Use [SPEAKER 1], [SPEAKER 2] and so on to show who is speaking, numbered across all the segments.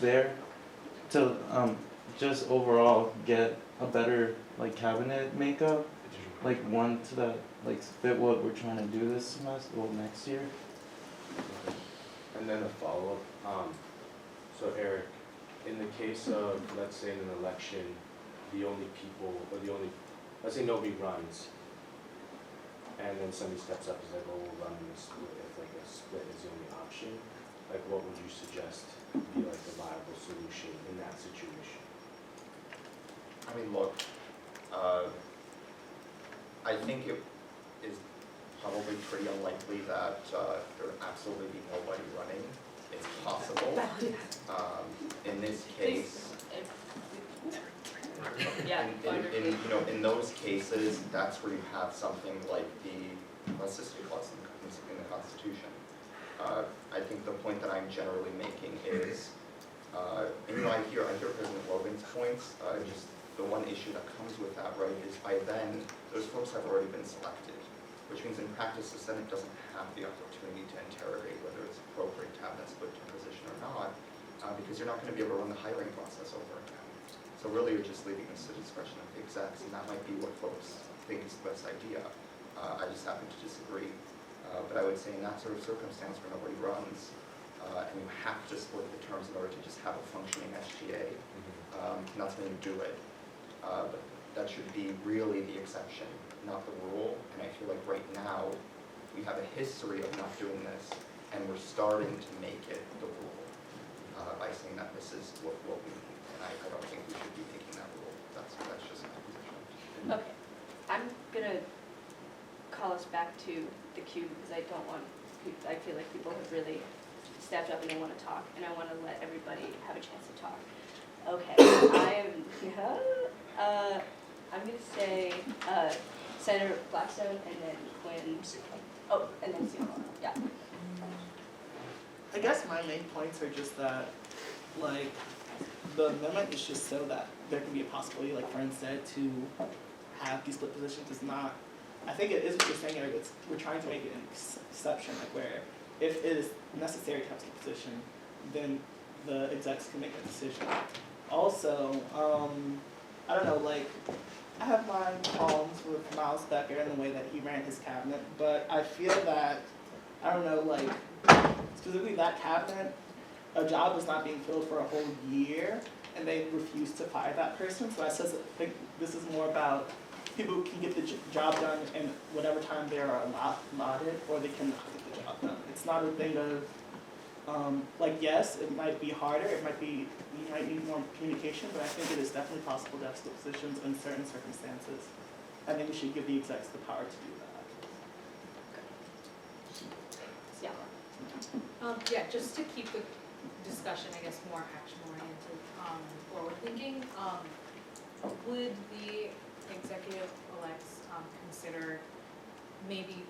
[SPEAKER 1] there to just overall get a better like cabinet makeup, like one to that like fit what we're trying to do this semester, well next year.
[SPEAKER 2] Okay. And then a follow-up. So Eric, in the case of, let's say in an election, the only people, or the only, let's say nobody runs, and then somebody steps up and is like, oh, we'll run in a split, if like a split is the only option, like what would you suggest be like the viable solution in that situation?
[SPEAKER 3] I mean, look, I think it is probably pretty unlikely that there would absolutely be nobody running. It's possible. In this case,
[SPEAKER 4] Yeah.
[SPEAKER 3] in those cases, that's where you have something like the necessity clause in the Constitution. I think the point that I'm generally making is, and I hear President Logan's points. Just the one issue that comes with that, right, is by then those folks have already been selected, which means in practice the Senate doesn't have the opportunity to interrogate whether it's appropriate to have that split term position or not, because you're not going to be able to run the hiring process over again. So really you're just leaving this to the discretion of the execs, and that might be what folks think is the best idea. I just happen to disagree. But I would say in that sort of circumstance where nobody runs, and you have to split the terms in order to just have a functioning SGA, that's when you do it. But that should be really the exception, not the rule. And I feel like right now, we have a history of not doing this, and we're starting to make it the rule by saying that this is what we need. And I don't think we should be taking that rule. That's just my position.
[SPEAKER 4] Okay, I'm gonna call us back to the queue because I don't want, I feel like people have really stepped up and they want to talk, and I want to let everybody have a chance to talk. Okay, I'm going to say Senator Blackstone and then Quinn. Oh, and then Seymour. Yeah.
[SPEAKER 5] I guess my main points are just that, like, the amendment is just so that there can be a possibility, like Fran said, to have these split positions. Is not, I think it is what you're saying, Eric. We're trying to make it an exception, like where if it is necessary to have a split position, then the execs can make a decision. Also, I don't know, like, I have my qualms with Miles Becker and the way that he ran his cabinet, but I feel that, I don't know, like, specifically that cabinet, a job was not being filled for a whole year, and they refused to fire that person. So I think this is more about people who can get the job done in whatever time they are allotted, or they cannot get the job done. It's not a thing of, like, yes, it might be harder, you might need more communication, but I think it is definitely possible to have split positions in certain circumstances. I think we should give the execs the power to do that.
[SPEAKER 4] Yeah.
[SPEAKER 6] Yeah, just to keep the discussion, I guess, more action-oriented, forward thinking, would the executive-elects consider maybe,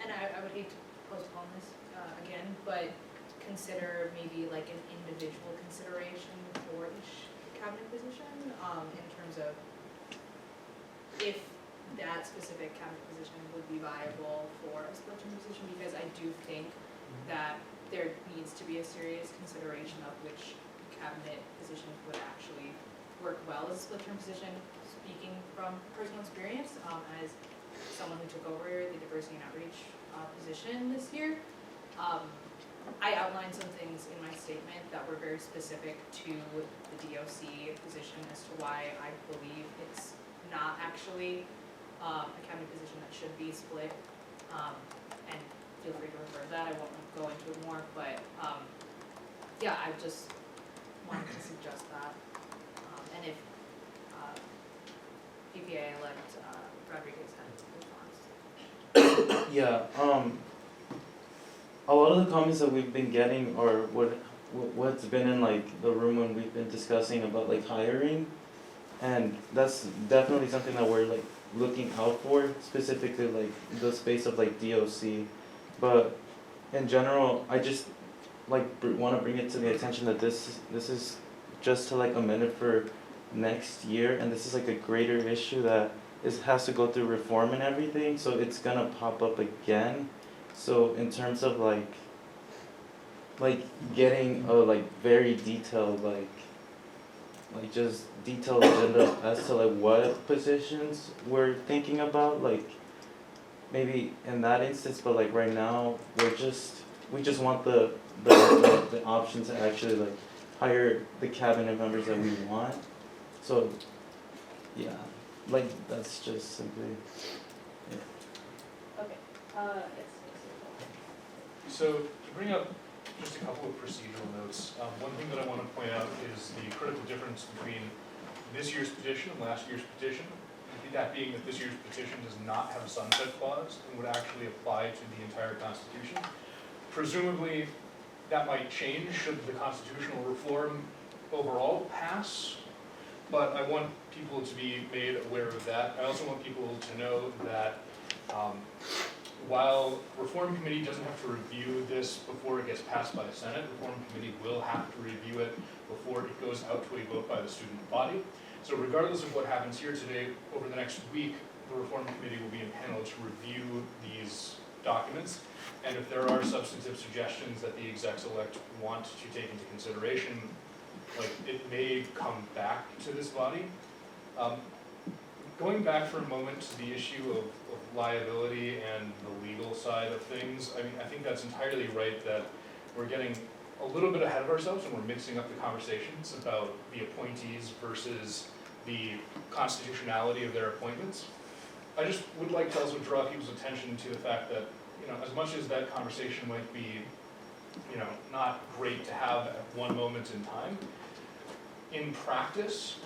[SPEAKER 6] and I would hate to postpone this again, but consider maybe like an individual consideration for each cabinet position in terms of if that specific cabinet position would be viable for a split term position, because I do think that there needs to be a serious consideration of which cabinet position would actually work well as a split term position. Speaking from personal experience, as someone who took over the diversity and outreach position this year, I outlined some things in my statement that were very specific to the DOC position as to why I believe it's not actually a cabinet position that should be split, and feel free to refer to that. I won't go into it more, but yeah, I just wanted to suggest that. And if PPA-elect Rodriguez had a response.
[SPEAKER 1] Yeah, a lot of the comments that we've been getting, or what's been in like the room when we've been discussing about like hiring, and that's definitely something that we're like looking out for, specifically like the space of like DOC. But in general, I just like want to bring it to the attention that this is just to like amend it for next year, and this is like a greater issue that has to go through reform and everything, so it's gonna pop up again. So in terms of like like getting a like very detailed just detailed agenda as to like what positions we're thinking about, like maybe in that instance, but like right now we just want the option to actually like hire the cabinet members that we want. So yeah, like that's just simply
[SPEAKER 4] Okay, yes.
[SPEAKER 7] So to bring up just a couple of procedural notes, one thing that I want to point out is the critical difference between this year's petition and last year's petition. That being that this year's petition does not have a sunset clause and would actually apply to the entire Constitution. Presumably, that might change should the constitutional reform overall pass, but I want people to be made aware of that. I also want people to know that while Reform Committee doesn't have to review this before it gets passed by the Senate, Reform Committee will have to review it before it goes out to a vote by the student body. So regardless of what happens here today, over the next week, the Reform Committee will be impaneled to review these documents. And if there are substantive suggestions that the execs-elect want to take into consideration, like it may come back to this body. Going back for a moment to the issue of liability and the legal side of things, I mean, I think that's entirely right that we're getting a little bit ahead of ourselves and we're mixing up the conversations about the appointees versus the constitutionality of their appointments. I just would like to also draw people's attention to the fact that, you know, as much as that conversation might be, you know, not great to have at one moment in time, in practice,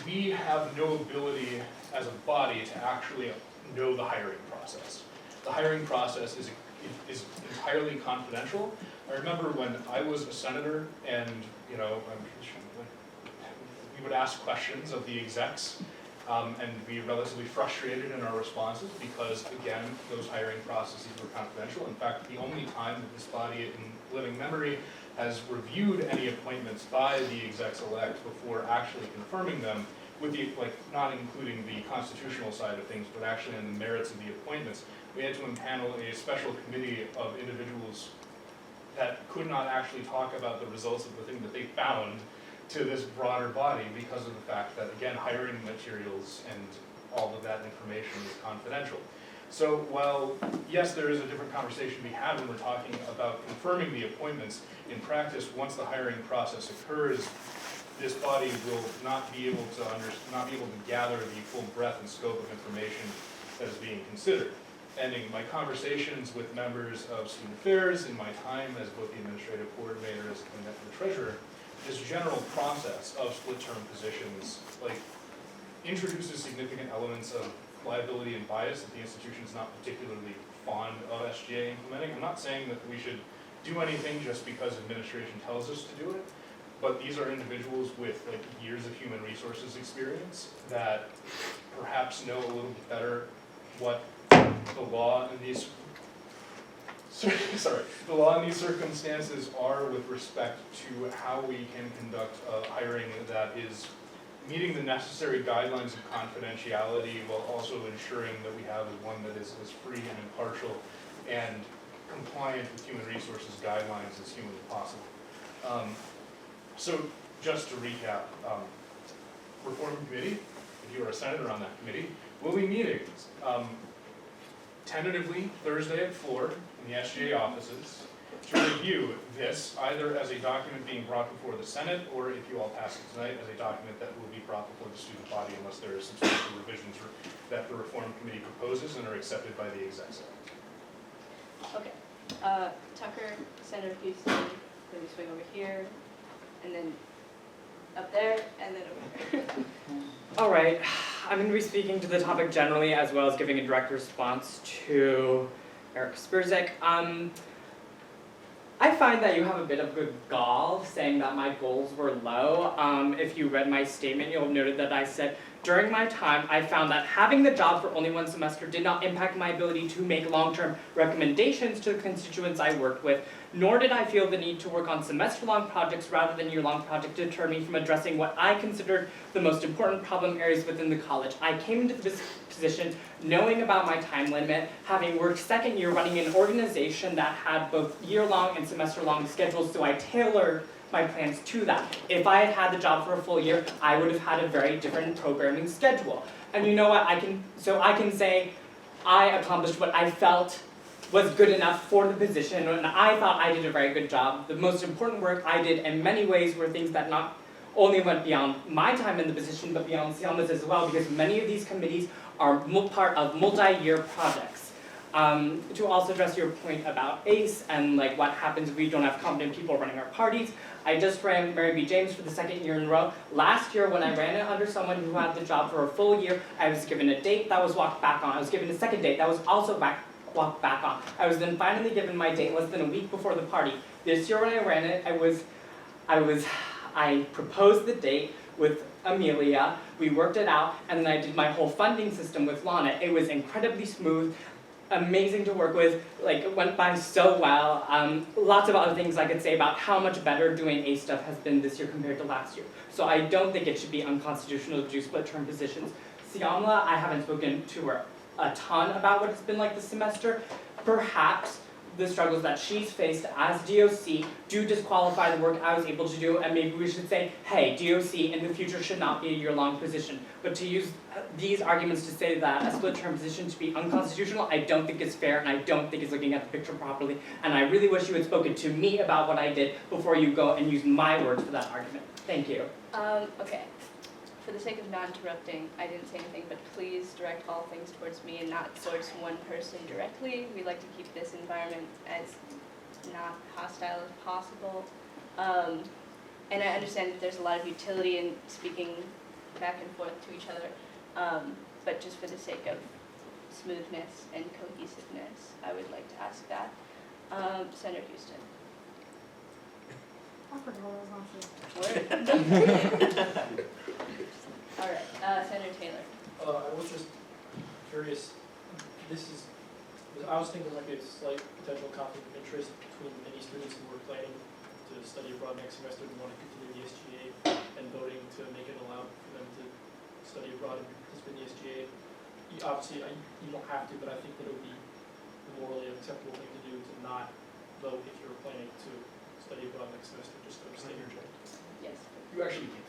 [SPEAKER 7] we have no ability as a body to actually know the hiring process. The hiring process is entirely confidential. I remember when I was a senator and, you know, we would ask questions of the execs and be relatively frustrated in our responses because, again, those hiring processes were confidential. In fact, the only time that this body in living memory has reviewed any appointments by the execs-elect before actually confirming them, with the, like, not including the constitutional side of things, but actually on the merits of the appointments, we had to impanel a special committee of individuals that could not actually talk about the results of the thing that they found to this broader body because of the fact that, again, hiring materials and all of that information is confidential. So while, yes, there is a different conversation to be had when we're talking about confirming the appointments, in practice, once the hiring process occurs, this body will not be able to gather the full breadth and scope of information that is being considered. And in my conversations with members of student affairs, in my time as both the administrative coordinator and the treasurer, this general process of split-term positions introduces significant elements of liability and bias that the institution is not particularly fond of SGA implementing. I'm not saying that we should do anything just because administration tells us to do it, but these are individuals with years of human resources experience that perhaps know a little bit better what the law in these circumstances are with respect to how we can conduct hiring that is meeting the necessary guidelines of confidentiality while also ensuring that we have one that is as free and impartial and compliant with human resources guidelines as humanly possible. So just to recap, Reform Committee, if you are a senator on that committee, will be meeting tentatively Thursday at 4 in the SGA offices to review this, either as a document being brought before the Senate, or if you all pass it tonight, as a document that will be brought before the student body unless there are substantial revisions that the Reform Committee proposes and are accepted by the execs.
[SPEAKER 4] Okay, Tucker, Senator Houston, then we swing over here, and then up there, and then over here.
[SPEAKER 8] All right, I'm going to be speaking to the topic generally as well as giving a direct response to Eric Spurzik. I find that you have a bit of good gall saying that my goals were low. If you read my statement, you'll have noted that I said, during my time, I found that having the job for only one semester did not impact my ability to make long-term recommendations to the constituents I worked with, nor did I feel the need to work on semester-long projects rather than year-long projects to deter me from addressing what I considered the most important problem areas within the college. I came into this position knowing about my time limit, having worked second year running an organization that had both year-long and semester-long schedules, so I tailored my plans to that. If I had had the job for a full year, I would have had a very different programming schedule. And you know what, I can say I accomplished what I felt was good enough for the position, and I thought I did a very good job. The most important work I did in many ways were things that not only went beyond my time in the position, but beyond Siama's as well, because many of these committees are part of multi-year projects. To also address your point about ACE and like what happens if we don't have competent people running our parties, I just ran Mary B. James for the second year in a row. Last year when I ran it under someone who had the job for a full year, I was given a date that was walked back on. I was given a second date that was also walked back on. I was then finally given my date less than a week before the party. This year when I ran it, I proposed the date with Amelia, we worked it out, and then I did my whole funding system with Lana. It was incredibly smooth, amazing to work with, like it went by so well. Lots of other things I could say about how much better doing ACE stuff has been this year compared to last year. So I don't think it should be unconstitutional to do split term positions. Siamla, I haven't spoken to her a ton about what it's been like this semester. Perhaps the struggles that she's faced as DOC do disqualify the work I was able to do, and maybe we should say, hey, DOC in the future should not be a year-long position. But to use these arguments to say that a split-term position should be unconstitutional, I don't think it's fair, and I don't think it's looking at the picture properly. And I really wish you had spoken to me about what I did before you go and use my words for that argument. Thank you.
[SPEAKER 4] Okay. For the sake of not interrupting, I didn't say anything, but please direct all things towards me and not towards one person directly. We like to keep this environment as not hostile as possible. And I understand that there's a lot of utility in speaking back and forth to each other, but just for the sake of smoothness and cohesiveness, I would like to ask that. Senator Houston.
[SPEAKER 6] I forgot what I was
[SPEAKER 4] Word. All right, Senator Taylor.
[SPEAKER 9] I was just curious, I was thinking like a slight potential conflict of interest between any students who were planning to study abroad next semester and want to continue the SGA and voting to make it allowed for them to study abroad and participate in the SGA. Obviously, you don't have to, but I think that it would be a morally acceptable thing to do to not vote if you're planning to study abroad next semester, just to abstain or reject.
[SPEAKER 4] Yes.
[SPEAKER 7] You actually can't.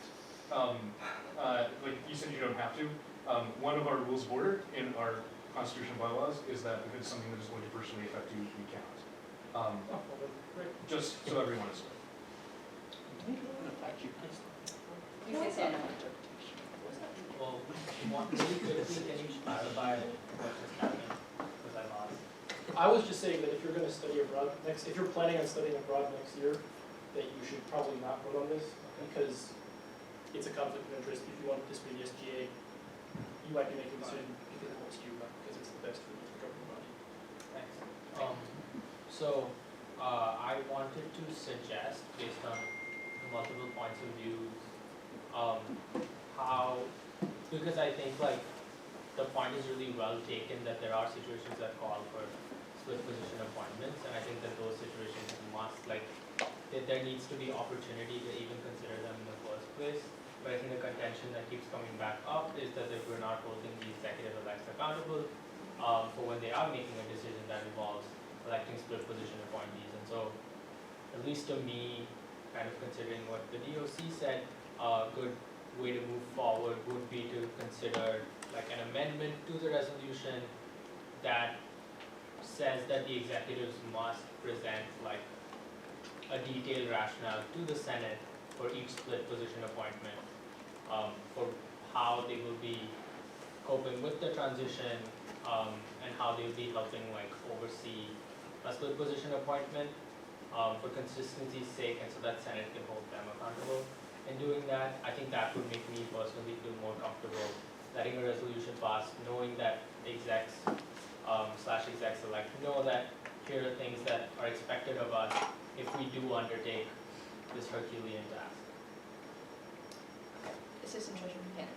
[SPEAKER 7] Like you said, you don't have to. One of our rules of order in our constitutional bylaws is that if it's something that is going to personally affect you, we cannot. Just so everyone is aware.
[SPEAKER 4] You say Senator.
[SPEAKER 10] Well, really quickly, can you clarify what just happened? Because I lost.
[SPEAKER 9] I was just saying that if you're going to study abroad if you're planning on studying abroad next year, that you should probably not vote on this because it's a conflict of interest. If you want to participate in the SGA, you might be making a decision because it helps you, not because it's the best for the governing body.
[SPEAKER 10] Thanks. I wanted to suggest, based on the multiple points of views, because I think like the point is really well taken that there are situations that call for split position appointments, and I think that those situations must there needs to be opportunity to even consider them in the first place. But I think the contention that keeps coming back up is that if we're not holding the executive elects accountable for when they are making a decision that involves electing split position appointees. And so, at least to me, kind of considering what the DOC said, a good way to move forward would be to consider like an amendment to the resolution that says that the executives must present like a detailed rationale to the Senate for each split position appointment, for how they will be coping with the transition, and how they will be helping like oversee a split position appointment for consistency's sake, and so that Senate can hold them accountable. In doing that, I think that would make me personally feel more comfortable letting a resolution pass, knowing that execs / execs elect know that here are things that are expected of us if we do undertake this Herculean task.
[SPEAKER 4] Assistant Treasurer Buchanan.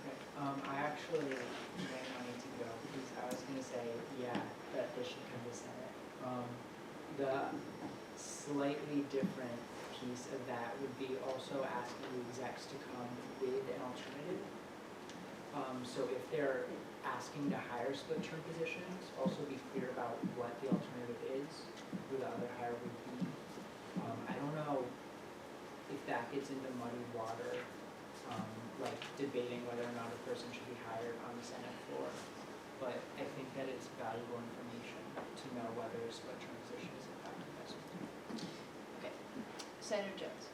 [SPEAKER 11] Okay. I actually may wanted to go because I was going to say, yeah, that this should come to Senate. slightly different piece of that would be also asking the execs to come with an alternative. So if they're asking to hire split term positions, also be clear about what the alternative is, who the other hire would be. I don't know if that gets into muddy water, like debating whether or not a person should be hired on the Senate floor. But I think that it's valuable information to know whether a split term position is in fact necessary.
[SPEAKER 4] Okay. Senator Jones.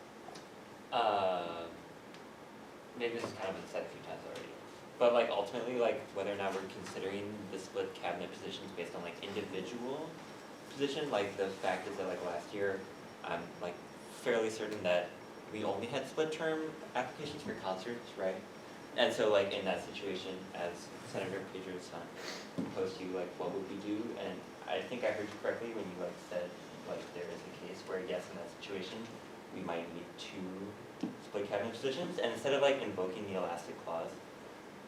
[SPEAKER 12] Maybe this is kind of been said a few times already, but like ultimately, like whether or not we're considering the split cabinet positions based on like individual position, like the fact is that like last year, I'm like fairly certain that we only had split term applications for concerts, right? And so like in that situation, as Senator Pedro's son posed to you, like what would we do? And I think I heard you correctly when you like said like there is a case where yes, in that situation, we might need 2 split cabinet positions, and instead of like invoking the elastic clause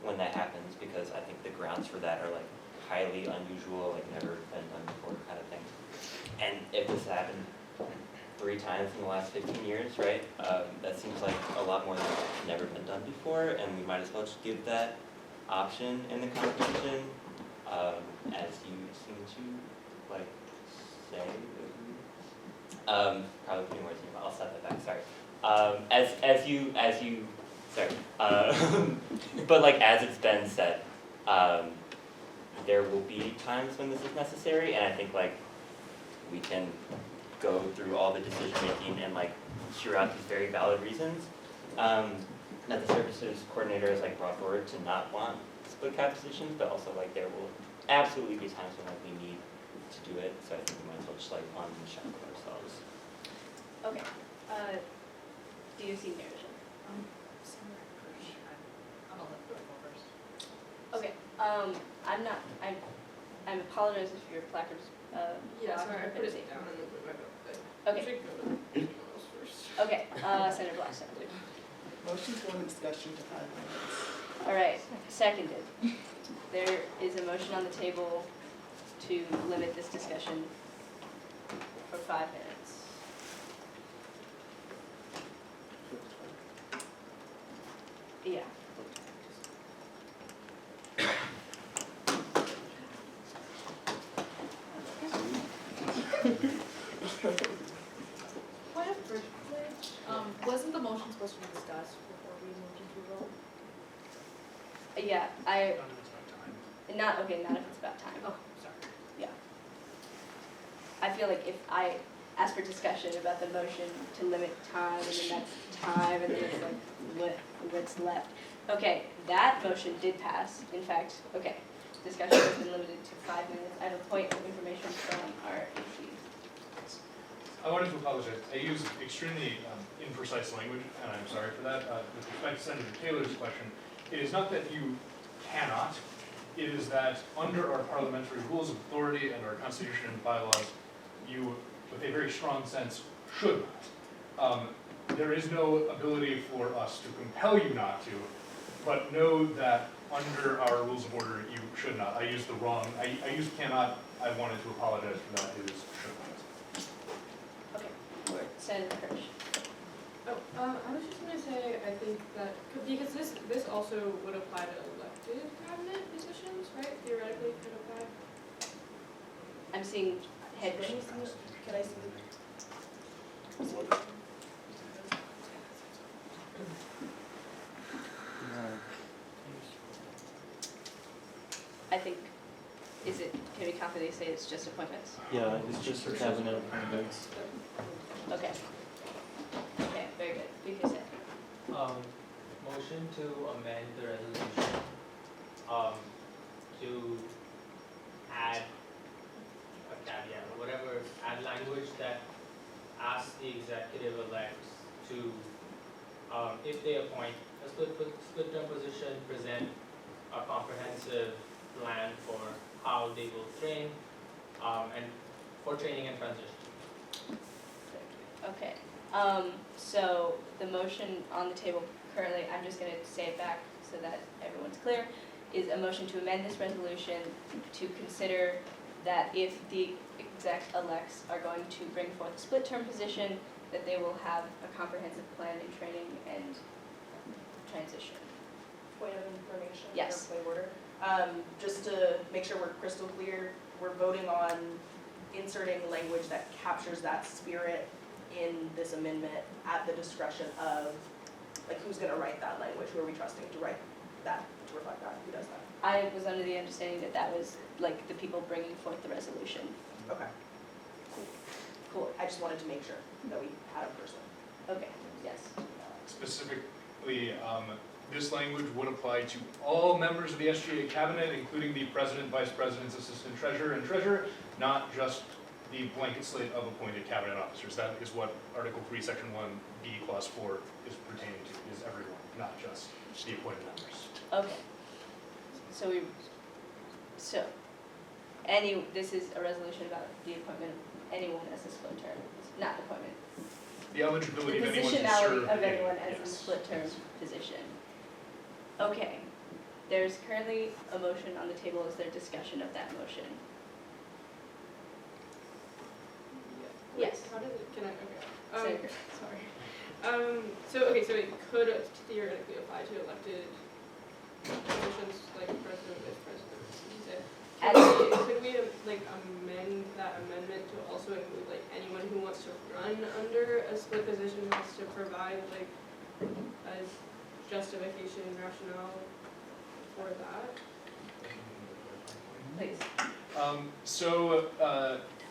[SPEAKER 12] when that happens, because I think the grounds for that are like highly unusual, like never been done before kind of thing. And if this happened 3 times in the last 15 years, right? That seems like a lot more than never been done before, and we might as well just give that option in the Constitution, as you seem to like say. Probably putting words in your mouth. I'll set that back. Sorry. As you sorry. But like as it's been said, there will be times when this is necessary, and I think like we can go through all the decision making and like hear out these very valid reasons that the services coordinator has like brought forward to not want split cap positions, but also like there will absolutely be times when like we need to do it. So I think we might as well just like unshackle ourselves.
[SPEAKER 4] Okay. DOC narration.
[SPEAKER 6] I'm gonna let Brooke go first.
[SPEAKER 4] Okay. I'm apologizing for your placards.
[SPEAKER 13] Yeah,
[SPEAKER 4] lack of
[SPEAKER 13] sorry, I put
[SPEAKER 4] ability.
[SPEAKER 13] it down and then put it back up.
[SPEAKER 4] Okay.
[SPEAKER 13] Should go to the emails first.
[SPEAKER 4] Okay. Senator Blackstone.
[SPEAKER 5] Motion to go into discussion to 5 minutes.
[SPEAKER 4] All right. Seconded. There is a motion on the table to limit this discussion for 5 minutes. Yeah.
[SPEAKER 6] Point of privilege, wasn't the motion supposed to be discussed before we moved into a vote?
[SPEAKER 4] Yeah.
[SPEAKER 9] None of it's about time.
[SPEAKER 4] Not if it's about time.
[SPEAKER 6] Oh, sorry.
[SPEAKER 4] I feel like if I ask for discussion about the motion to limit time, and then that's time, and then it's like, what's left? Okay, that motion did pass, in fact, okay. Discussion has been limited to 5 minutes. I have a point of information from our chief.
[SPEAKER 7] I wanted to apologize. I used extremely imprecise language, and I'm sorry for that. With respect to Senator Taylor's question, it is not that you cannot, it is that under our parliamentary rules of authority and our constitution and bylaws, you, with a very strong sense, should not. There is no ability for us to compel you not to, but know that under our rules of order, you should not. I used the wrong, I used cannot, I wanted to apologize for that, it is should not.
[SPEAKER 4] Okay, or Senator Kirsch.
[SPEAKER 13] Oh, I was just gonna say, I think that, because this also would apply to elected cabinet positions, right? Theoretically could apply.
[SPEAKER 4] I'm seeing head
[SPEAKER 13] Can
[SPEAKER 4] shakes.
[SPEAKER 13] I see
[SPEAKER 4] I think, can we confidently say it's just appointments?
[SPEAKER 1] Yeah, it's just for cabinet appointments.
[SPEAKER 4] Okay. Okay, very good. Because
[SPEAKER 10] Motion to amend the resolution, to add a caveat or whatever, add language that asks the executive elects to, if they appoint a split term position, present a comprehensive plan for how they will train, and for training and transition.
[SPEAKER 4] okay. So the motion on the table currently, I'm just gonna say it back so that everyone's clear, is a motion to amend this resolution to consider that if the exec-elects are going to bring forth a split-term position, that they will have a comprehensive plan in training and transition.
[SPEAKER 14] Point of information, or
[SPEAKER 4] Yes.
[SPEAKER 14] point of order. Just to make sure we're crystal clear, we're voting on inserting language that captures that spirit in this amendment at the discretion of, like, who's gonna write that language? Who are we trusting to write that, to reflect that? Who does that?
[SPEAKER 4] I was under the understanding that that was like the people bringing forth the resolution.
[SPEAKER 14] Okay. Cool, I just wanted to make sure that we had a person.
[SPEAKER 4] Okay, yes.
[SPEAKER 7] Specifically, this language would apply to all members of the SGA cabinet, including the president, vice presidents, assistant treasurer, and treasurer, not just the blanket slate of appointed cabinet officers. That is what Article 3, Section 1B, Clause 4 is pertaining to, is everyone, not just the appointed members.
[SPEAKER 4] Okay. This is a resolution about the appointment of anyone as a split term, not appointment.
[SPEAKER 7] The eligibility of
[SPEAKER 4] The
[SPEAKER 7] anyone to serve.
[SPEAKER 4] positionality of
[SPEAKER 7] in-
[SPEAKER 4] anyone as a
[SPEAKER 7] yes.
[SPEAKER 4] split term position. Okay, there's currently a motion on the table. Is there discussion of that motion?
[SPEAKER 13] Wait,
[SPEAKER 4] Yes.
[SPEAKER 13] How did it, can I, okay.
[SPEAKER 4] Senator.
[SPEAKER 13] Sorry. So it could theoretically apply to elected positions like president, vice president, you said. Could we like amend that amendment to also include like anyone who wants to run under a split position has to provide like a justification and rationale for that?
[SPEAKER 4] Please.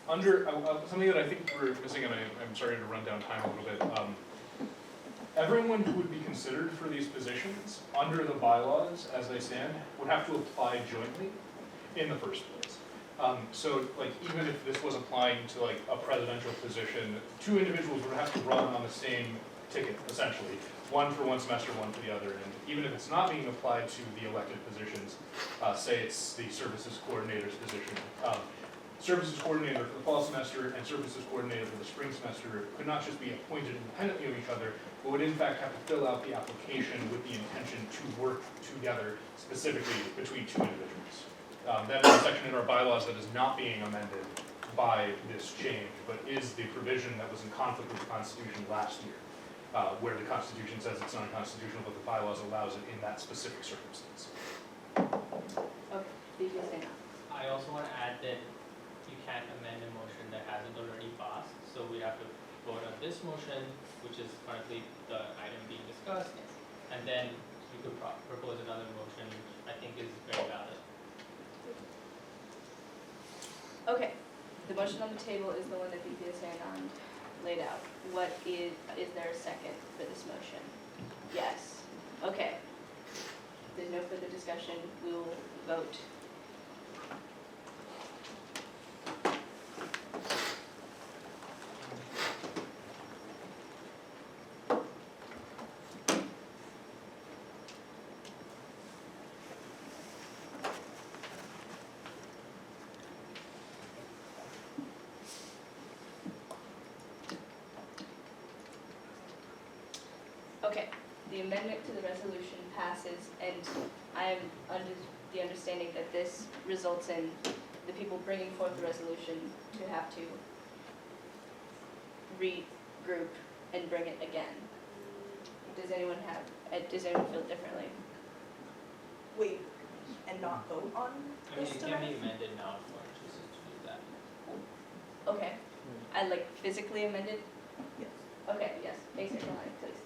[SPEAKER 7] Under, something that I think we're missing, and I'm sorry to run down time a little bit, everyone who would be considered for these positions, under the bylaws as they stand, would have to apply jointly in the first place. So like, even if this was applying to like a presidential position, two individuals would have to run on the same ticket, essentially. One for one semester, one for the other, and even if it's not being applied to the elected positions, say it's the services coordinator's position, services coordinator for the fall semester and services coordinator for the spring semester could not just be appointed independently of each other, but would in fact have to fill out the application with the intention to work together specifically between two individuals. That is a section in our bylaws that is not being amended by this change, but is the provision that was in conflict with the Constitution last year, where the Constitution says it's unconstitutional, but the bylaws allows it in that specific circumstance.
[SPEAKER 4] Okay, did you say no?
[SPEAKER 10] I also want to add that you can't amend a motion that hasn't already passed, so we have to vote on this motion, which is currently the item being discussed, and then you could propose another motion, which I think is very valid.
[SPEAKER 4] Okay, the motion on the table is the one that Bethia Sanon laid out. What is there a second for this motion? Yes. Okay. If there's no further discussion, we will vote. Okay, the amendment to the resolution passes, and I am under the understanding that this results in the people bringing forth the resolution to have to regroup and bring it again. Does anyone feel differently?
[SPEAKER 14] Wait, and not vote on
[SPEAKER 10] I mean,
[SPEAKER 14] this
[SPEAKER 10] it can be
[SPEAKER 14] tonight?
[SPEAKER 10] amended now if one chooses to do that.
[SPEAKER 4] Okay, I like physically amended?
[SPEAKER 14] Yes.
[SPEAKER 4] Okay, yes, basic line, please.